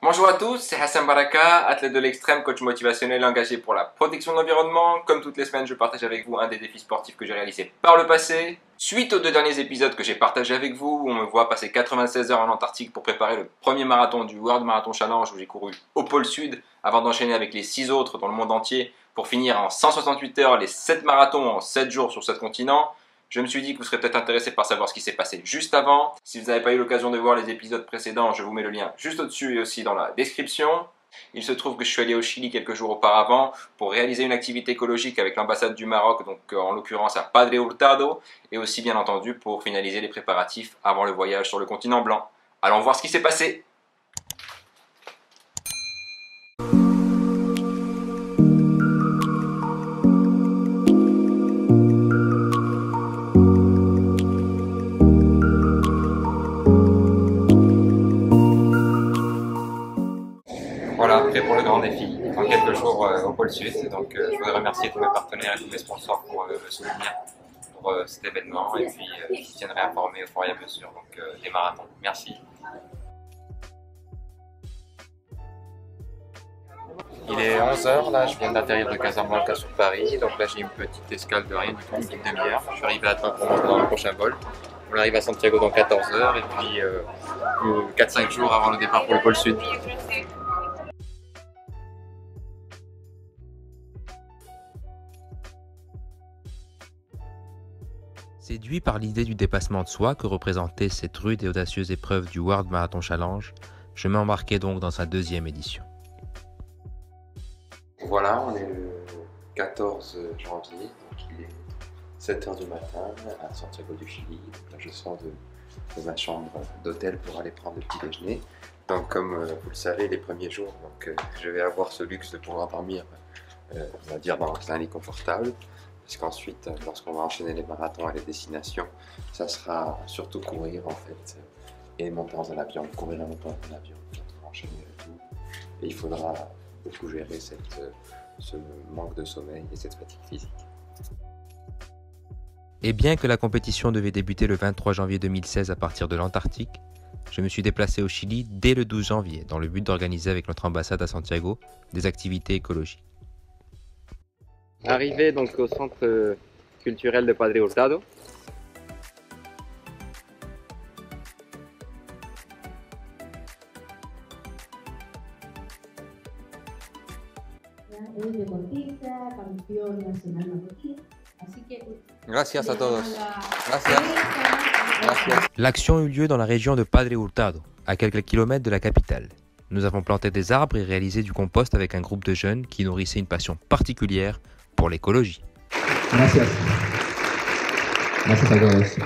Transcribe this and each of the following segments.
Bonjour à tous, c'est Hassan Baraka, athlète de l'extrême, coach motivationnel engagé pour la protection de l'environnement. Comme toutes les semaines, je partage avec vous un des défis sportifs que j'ai réalisé par le passé. Suite aux 2 derniers épisodes que j'ai partagés avec vous, où on me voit passer 96 heures en Antarctique pour préparer le premier marathon du World Marathon Challenge où j'ai couru au pôle Sud, avant d'enchaîner avec les 6 autres dans le monde entier pour finir en 168 heures les 7 marathons en 7 jours sur 7 continents. Je me suis dit que vous serez peut-être intéressé par savoir ce qui s'est passé juste avant. Si vous n'avez pas eu l'occasion de voir les épisodes précédents, je vous mets le lien juste au-dessus et aussi dans la description. Il se trouve que je suis allé au Chili quelques jours auparavant pour réaliser une activité écologique avec l'ambassade du Maroc, donc en l'occurrence à Padre Hurtado, et aussi bien entendu pour finaliser les préparatifs avant le voyage sur le continent blanc. Allons voir ce qui s'est passé. Voilà, prêt pour le grand défi, dans quelques jours au pôle Sud. Donc je voudrais remercier tous mes partenaires et tous mes sponsors pour me soutenir pour cet événement. Et puis je vous tiendrai informé au fur et à mesure des marathons. Merci. Il est 11 h là, je viens d'atterrir de Casablanca sur Paris. Donc là j'ai une petite escale de rien du tout, une petite demi-heure. Je suis arrivé à temps pour monter dans le prochain vol. On arrive à Santiago dans 14 h et puis 4-5 jours avant le départ pour le pôle Sud. Séduit par l'idée du dépassement de soi que représentait cette rude et audacieuse épreuve du World Marathon Challenge, je m'embarquais donc dans sa 2e édition. Voilà, on est le 14 janvier, donc il est 7 h du matin à Santiago du Chili. Donc là je sors de ma chambre d'hôtel pour aller prendre le petit déjeuner. Donc comme vous le savez, les premiers jours, je vais avoir ce luxe de pouvoir dormir on va dire dans un lit confortable. Parce qu'ensuite, lorsqu'on va enchaîner les marathons et les destinations, ça sera surtout courir en fait, et monter dans un avion, courir et monter dans un avion, enchaîner le tout. Et il faudra beaucoup gérer ce manque de sommeil et cette fatigue physique. Et bien que la compétition devait débuter le 23 janvier 2016 à partir de l'Antarctique, je me suis déplacé au Chili dès le 12 janvier dans le but d'organiser avec notre ambassade à Santiago des activités écologiques. Arrivé donc au centre culturel de Padre Hurtado. Gracias a todos. Gracias. Gracias. L'action eut lieu dans la région de Padre Hurtado, à quelques kilomètres de la capitale. Nous avons planté des arbres et réalisé du compost avec un groupe de jeunes qui nourrissaient une passion particulière pour l'écologie. Gracias. Gracias a todos.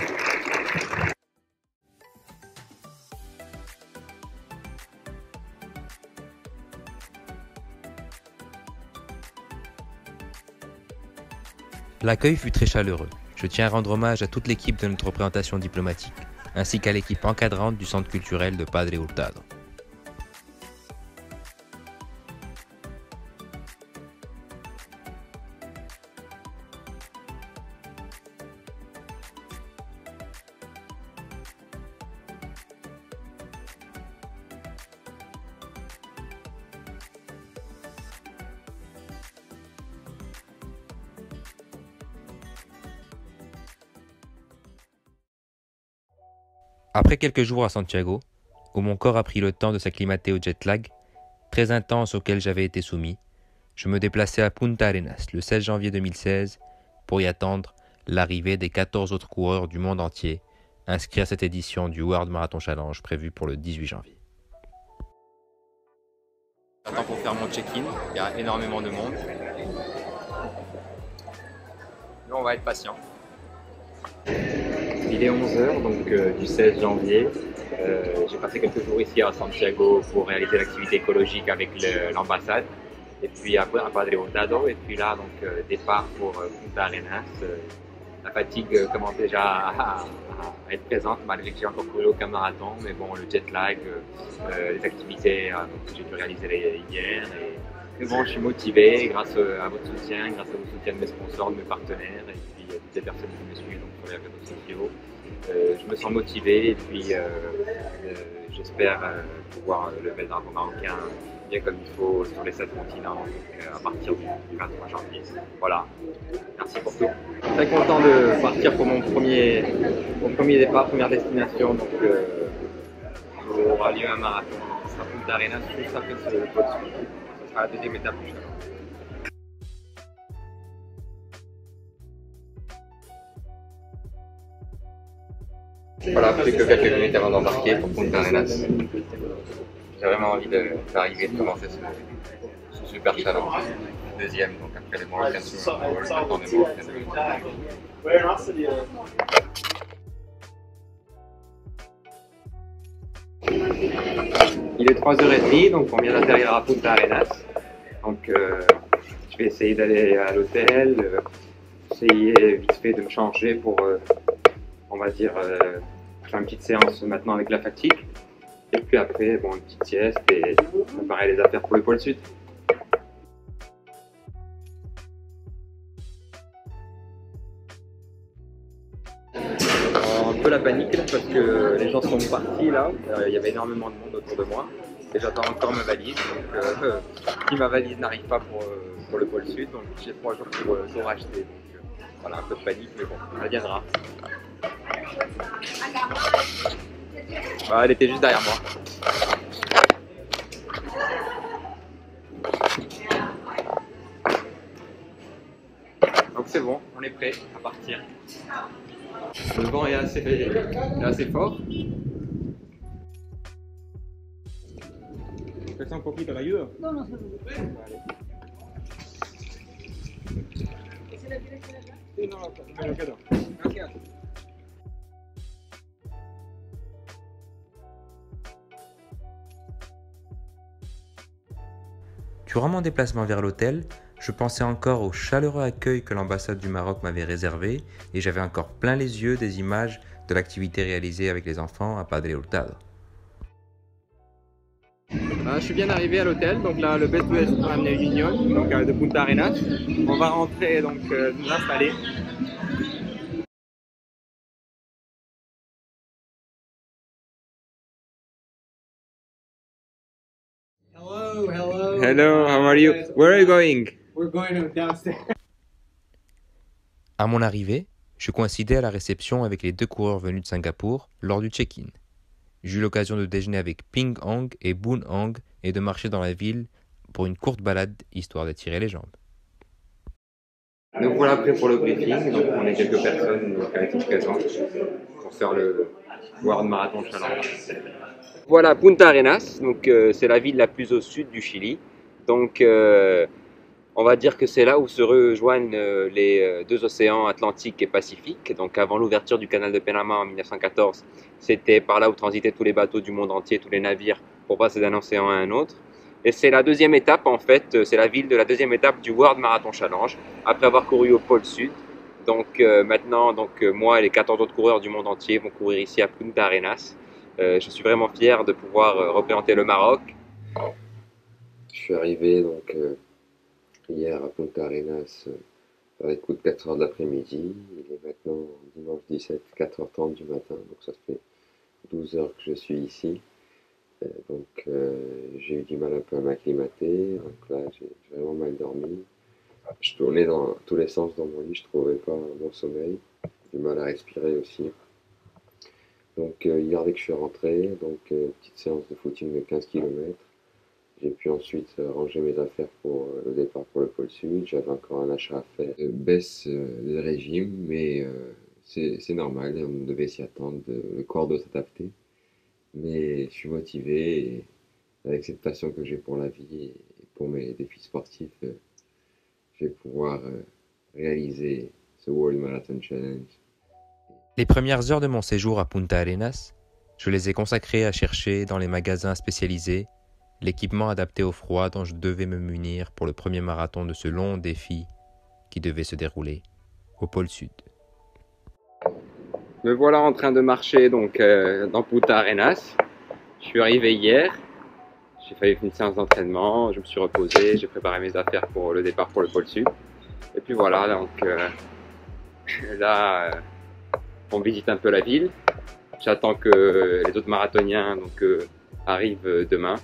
L'accueil fut très chaleureux. Je tiens à rendre hommage à toute l'équipe de notre représentation diplomatique, ainsi qu'à l'équipe encadrante du centre culturel de Padre Hurtado. Après quelques jours à Santiago, où mon corps a pris le temps de s'acclimater au jet lag, très intense auquel j'avais été soumis, je me déplaçais à Punta Arenas le 16 janvier 2016 pour y attendre l'arrivée des 14 autres coureurs du monde entier inscrits à cette édition du World Marathon Challenge prévue pour le 18 janvier. J'attends pour faire mon check-in, il y a énormément de monde. Nous on va être patient. Il est 11 h donc du 16 janvier. J'ai passé quelques jours ici à Santiago pour réaliser l'activité écologique avec l'ambassade. Et puis à Padre Hurtado. Et puis là, donc départ pour Punta Arenas. La fatigue commence déjà à être présente malgré que j'ai encore couru aucun marathon. Mais bon, le jet lag, les activités que j'ai dû réaliser hier. Mais bon, je suis motivé grâce à votre soutien, grâce au soutien de mes sponsors, de mes partenaires et puis toutes les personnes qui me suivent donc, sur les réseaux sociaux. Je me sens motivé et puis j'espère pouvoir lever le drapeau marocain bien comme il faut sur les 7 continents à partir du 23 janvier. Voilà, merci pour tout. Très content de partir pour mon premier départ, première destination. Donc, il aura lieu un marathon qui sera Punta Arenas juste après ce pôle sud. Ce sera la deuxième étape du challenge. Voilà, plus que quelques minutes avant d'embarquer pour Punta Arenas. J'ai vraiment envie d'arriver et de commencer ce super challenge. Deuxième, donc après les Moroccan Survival Awards, maintenant les Moroccan Awards. Il est 3h30, donc on vient d'atterrir à Punta Arenas. Donc je vais essayer d'aller à l'hôtel, essayer vite fait de me changer pour, on va dire, faire une petite séance maintenant avec la fatigue. Et puis après, bon, une petite sieste et préparer les affaires pour le pôle sud. Un peu la panique là, parce que les gens sont partis là, il y avait énormément de monde autour de moi et j'attends encore ma valise. Donc, si ma valise n'arrive pas pour le pôle sud, donc j'ai 3 jours pour tout racheter. Donc voilà, un peu de panique, mais bon, elle viendra. Bah, elle était juste derrière moi. Donc c'est bon, on est prêt à partir. Le vent est assez fort. Presta un poquito la ayuda. No, no, sí, no, me lo quedo. Gracias. Durant mon déplacement vers l'hôtel, je pensais encore au chaleureux accueil que l'ambassade du Maroc m'avait réservé et j'avais encore plein les yeux des images de l'activité réalisée avec les enfants à Padre Hurtado. Je suis bien arrivé à l'hôtel, donc là le Best West Union, donc de Punta Arenas. On va rentrer, donc nous installer. Hello, how are you? Where are you going? We're going downstairs. À mon arrivée, je coïncidais à la réception avec les 2 coureurs venus de Singapour lors du check-in. J'eus l'occasion de déjeuner avec Ping Hong et Boon Hong et de marcher dans la ville pour une courte balade histoire d'étirer les jambes. Nous voilà prêts pour le briefing, donc on est quelques personnes donc, à être présentes pour faire le World Marathon Challenge. Voilà Punta Arenas, donc c'est la ville la plus au sud du Chili. Donc on va dire que c'est là où se rejoignent les 2 océans Atlantique et Pacifique. Donc avant l'ouverture du canal de Panama en 1914, c'était par là où transitaient tous les bateaux du monde entier, tous les navires pour passer d'un océan à un autre. Et c'est la deuxième étape en fait, c'est la ville de la deuxième étape du World Marathon Challenge, après avoir couru au pôle sud. Donc maintenant, moi et les 14 autres coureurs du monde entier vont courir ici à Punta Arenas. Je suis vraiment fier de pouvoir représenter le Maroc. Je suis arrivé donc hier à Punta Arenas vers les coups de 4h de l'après-midi. Il est maintenant dimanche 17, 4h30 du matin, donc ça fait 12 heures que je suis ici. Donc j'ai eu du mal un peu à m'acclimater, donc là j'ai vraiment mal dormi. Je tournais dans tous les sens dans mon lit, je trouvais pas mon sommeil, du mal à respirer aussi. Donc hier dès que je suis rentré, donc petite séance de footing de 15 km. J'ai pu ensuite ranger mes affaires pour le départ pour le pôle sud. J'avais encore un achat à faire. Baisse de régime, mais c'est normal, on devait s'y attendre, le corps doit s'adapter. Mais je suis motivé et avec cette passion que j'ai pour la vie et pour mes défis sportifs, je vais pouvoir réaliser ce World Marathon Challenge. Les premières heures de mon séjour à Punta Arenas, je les ai consacrées à chercher dans les magasins spécialisés l'équipement adapté au froid dont je devais me munir pour le premier marathon de ce long défi qui devait se dérouler au pôle sud. Me voilà en train de marcher donc dans Punta Arenas. Je suis arrivé hier, j'ai fait une séance d'entraînement, je me suis reposé, j'ai préparé mes affaires pour le départ pour le pôle sud. Et puis voilà, donc là on visite un peu la ville. J'attends que les autres marathoniens donc, arrivent demain.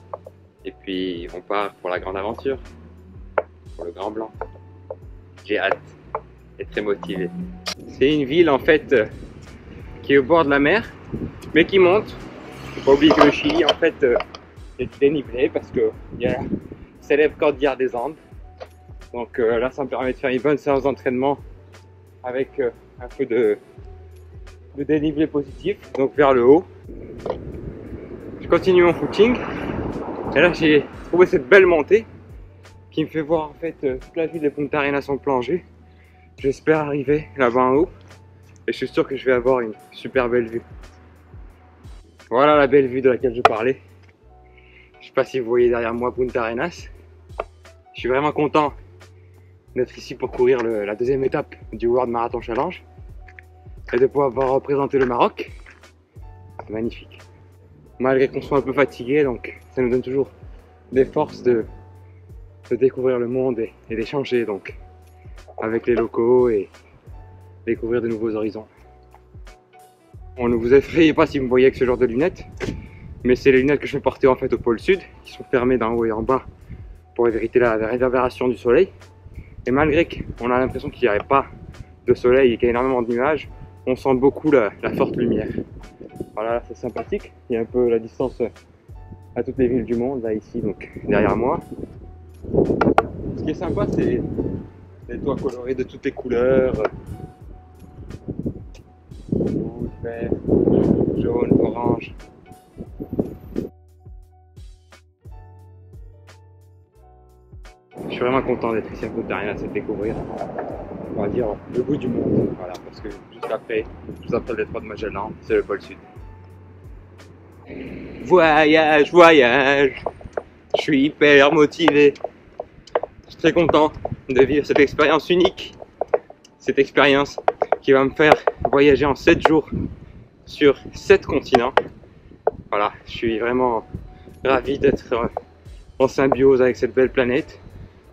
Et puis on part pour la grande aventure, pour le Grand Blanc. J'ai hâte et très motivé. C'est une ville en fait qui est au bord de la mer, mais qui monte. Il ne faut pas oublier que le Chili en fait est dénivelé parce qu'il y a la célèbre cordillère des Andes. Donc là ça me permet de faire une bonne séance d'entraînement avec un peu de dénivelé positif, donc vers le haut. Je continue mon footing et là j'ai trouvé cette belle montée qui me fait voir en fait toute la ville de Punta Arenas en plongée. J'espère arriver là-bas en haut et je suis sûr que je vais avoir une super belle vue. Voilà la belle vue de laquelle je parlais. Je sais pas si vous voyez derrière moi Punta Arenas. Je suis vraiment content d'être ici pour courir la deuxième étape du World Marathon Challenge et de pouvoir représenter le Maroc. C'est magnifique. Malgré qu'on soit un peu fatigué, donc ça nous donne toujours des forces de découvrir le monde et d'échanger donc avec les locaux et découvrir de nouveaux horizons. On ne vous effrayez pas si vous me voyez avec ce genre de lunettes, mais c'est les lunettes que je vais porter en fait au pôle sud, qui sont fermées d'en haut et en bas pour éviter la réverbération du soleil. Et malgré qu'on a l'impression qu'il n'y avait pas de soleil et qu'il y a énormément de nuages, on sent beaucoup la forte lumière. Voilà, c'est sympathique. Il y a un peu la distance à toutes les villes du monde, là ici, donc derrière moi. Ce qui est sympa, c'est les toits colorés de toutes les couleurs. Rouge, vert, jaune, orange. Je suis vraiment content d'être ici à Punta Arenas et de découvrir, on va dire, le bout du monde. Voilà, parce que juste après le détroit de Magellan, c'est le pôle sud. Voyage, voyage, je suis hyper motivé. Je suis très content de vivre cette expérience unique. Cette expérience qui va me faire voyager en 7 jours sur 7 continents. Voilà, je suis vraiment ravi d'être en symbiose avec cette belle planète.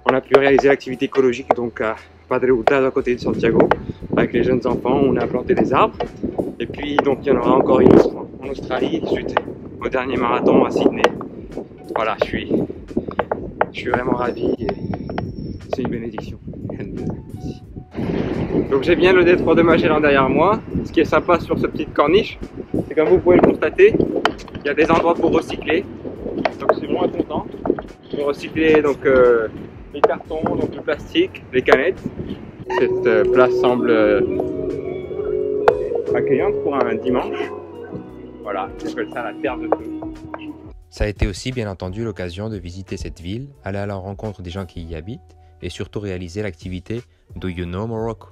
On a pu réaliser l'activité écologique donc à Padre Hurtado à côté de Santiago avec les jeunes enfants. On a planté des arbres et puis donc il y en aura encore une autre en Australie suite au dernier marathon à Sydney. Voilà, je suis vraiment ravi et c'est une bénédiction. Donc j'ai bien le détroit de Magellan derrière moi. Ce qui est sympa sur cette petite corniche, c'est comme vous pouvez le constater, il y a des endroits pour recycler. Donc je suis vraiment content de recycler donc les cartons, donc le plastique, les canettes. Cette place semble accueillante pour un dimanche. Voilà, j'appelle ça la terre de feu. Ça a été aussi bien entendu l'occasion de visiter cette ville, aller à la rencontre des gens qui y habitent et surtout réaliser l'activité Do You Know Morocco?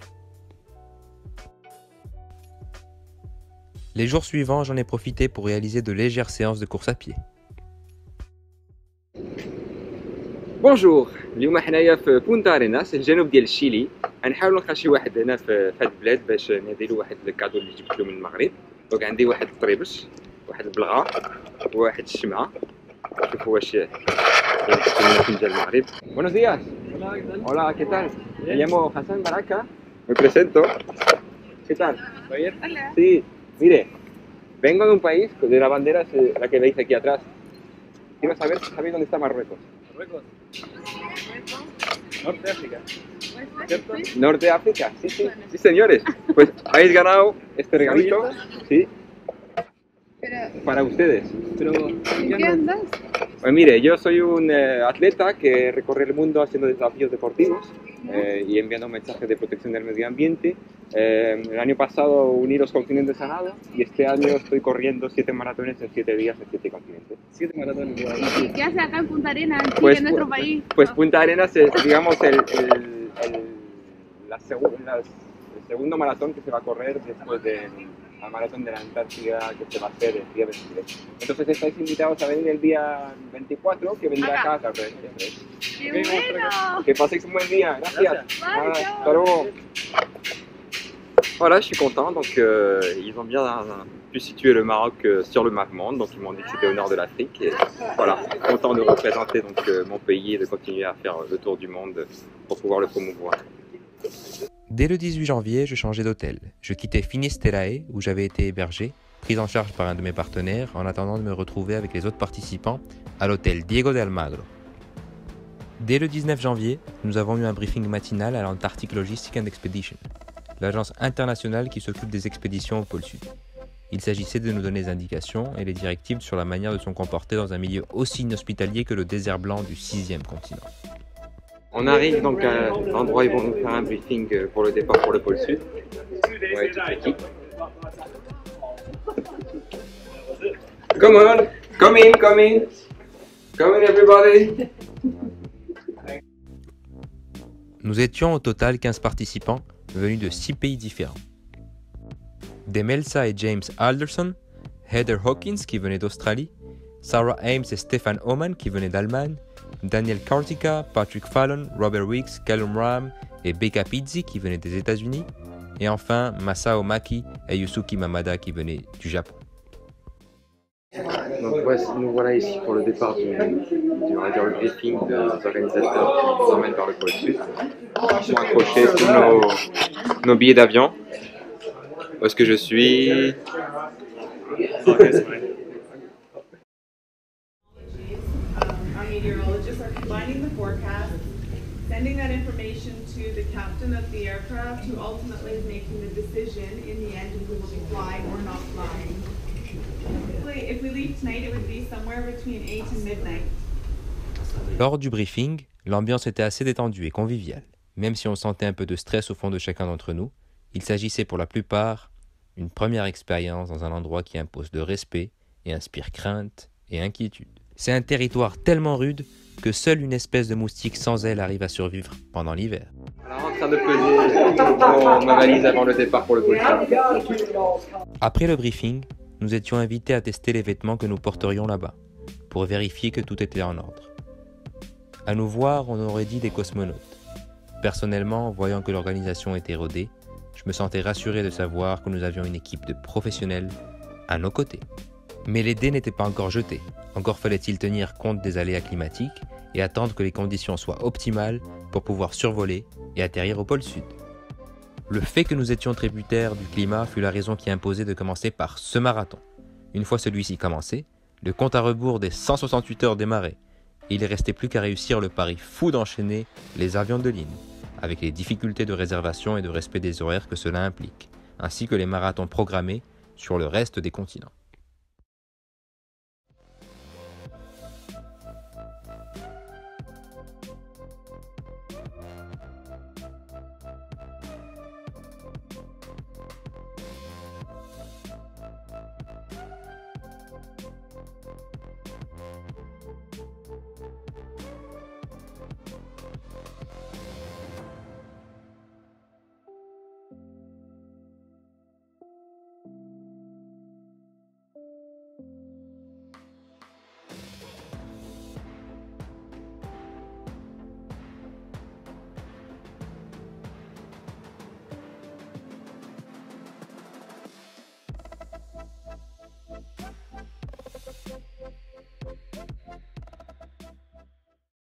Les jours suivants, j'en ai profité pour réaliser de légères séances de course à pied. بونجور اليوم حنايا في بونتا اريناس الجنوب ديال الشيلي غنحاول نلقى شي واحد هنا في هاد البلاد باش نديرو واحد الكادو اللي جبت له من المغرب. دونك عندي واحد الطريبش واحد البلغا وواحد الشمعه شوفوا واش يمكن فنجان المغرب. Buenos días. Hola, ¿qué tal? Me llamo Hassan Baraka. Me presento. ¿Qué tal? ¿Bien? Hola. Sí, mire, vengo de un país de la bandera es la que veis aquí atrás. Quiero saber si sabéis dónde está Marruecos. Marruecos. Norte de África. ¿Cierto? Norte de África, sí, sí, sí señores. Pues habéis ganado este regalito, sí, para ustedes. Pero, ¿en qué andas? Pues mire, yo soy un atleta que recorre el mundo haciendo desafíos deportivos y enviando mensajes de protección del medio ambiente. El año pasado uní los continentes a nado y este año estoy corriendo 7 maratones en 7 días en 7 continentes. 7 maratones. ¿Y qué haces acá en Punta Arenas, en Chile, Pues, en nuestro país? Pues Punta Arenas es, digamos, el segundo maratón que se va a correr después de la maratón de la Antártida que se va a hacer el día 23. Entonces estáis invitados a venir el día 24, que vendrá acá a correr. ¡Qué bueno! Que paséis un buen día, gracias. Bye, Hasta luego. Voilà, je suis content, donc ils ont bien pu situer le Maroc sur le map-monde, donc ils m'ont dit que c'était au nord de l'Afrique, et voilà, content de représenter donc, mon pays et de continuer à faire le tour du monde pour pouvoir le promouvoir. Dès le 18 janvier, je changeais d'hôtel. Je quittais Finisterrae, où j'avais été hébergé, pris en charge par un de mes partenaires, en attendant de me retrouver avec les autres participants à l'hôtel Diego de Almagro. Dès le 19 janvier, nous avons eu un briefing matinal à l'Antarctic Logistics and Expedition, l'agence internationale qui s'occupe des expéditions au pôle Sud. Il s'agissait de nous donner des indications et les directives sur la manière de se comporter dans un milieu aussi inhospitalier que le désert blanc du 6e continent. On arrive donc à l'endroit où ils vont nous faire un briefing pour le départ pour le pôle Sud. Ouais, toute l'équipe. Come on, come in, come in. Come in everybody. Nous étions au total 15 participants venus de 6 pays différents. Demelza et James Alderson, Heather Hawkins qui venait d'Australie, Sarah Ames et Stefan Oman qui venaient d'Allemagne, Daniel Kartika, Patrick Fallon, Robert Weeks, Callum Ram et Becca Pizzi qui venaient des États-Unis, et enfin Masao Maki et Yusuki Mamada qui venaient du Japon. Donc nous voilà ici pour le départ on va dire le briefing des organisateurs qui nous emmènent vers le pôle Sud. Ils sont accrochés sur nos billets d'avion. Où est-ce que je suis? Our meteorologists are combining the forecast, sending that information to the captain of the aircraft, who ultimately is making the decision in the end if we will be flying or not flying. If we leave tonight, it would be somewhere between 8 and midnight. Lors du briefing, l'ambiance était assez détendue et conviviale. Même si on sentait un peu de stress au fond de chacun d'entre nous, il s'agissait pour la plupart d'une première expérience dans un endroit qui impose de respect et inspire crainte et inquiétude. C'est un territoire tellement rude que seule une espèce de moustique sans aile arrive à survivre pendant l'hiver. Alors en train de peser ma valise avant le départ pour le pôle Sud. Après le briefing, nous étions invités à tester les vêtements que nous porterions là-bas, pour vérifier que tout était en ordre. À nous voir, on aurait dit des cosmonautes. Personnellement, voyant que l'organisation était rodée, je me sentais rassuré de savoir que nous avions une équipe de professionnels à nos côtés. Mais les dés n'étaient pas encore jetés. Encore fallait-il tenir compte des aléas climatiques et attendre que les conditions soient optimales pour pouvoir survoler et atterrir au pôle Sud. Le fait que nous étions tributaires du climat fut la raison qui imposait de commencer par ce marathon. Une fois celui-ci commencé, le compte à rebours des 168 heures démarrait, et il ne restait plus qu'à réussir le pari fou d'enchaîner les avions de ligne, avec les difficultés de réservation et de respect des horaires que cela implique, ainsi que les marathons programmés sur le reste des continents.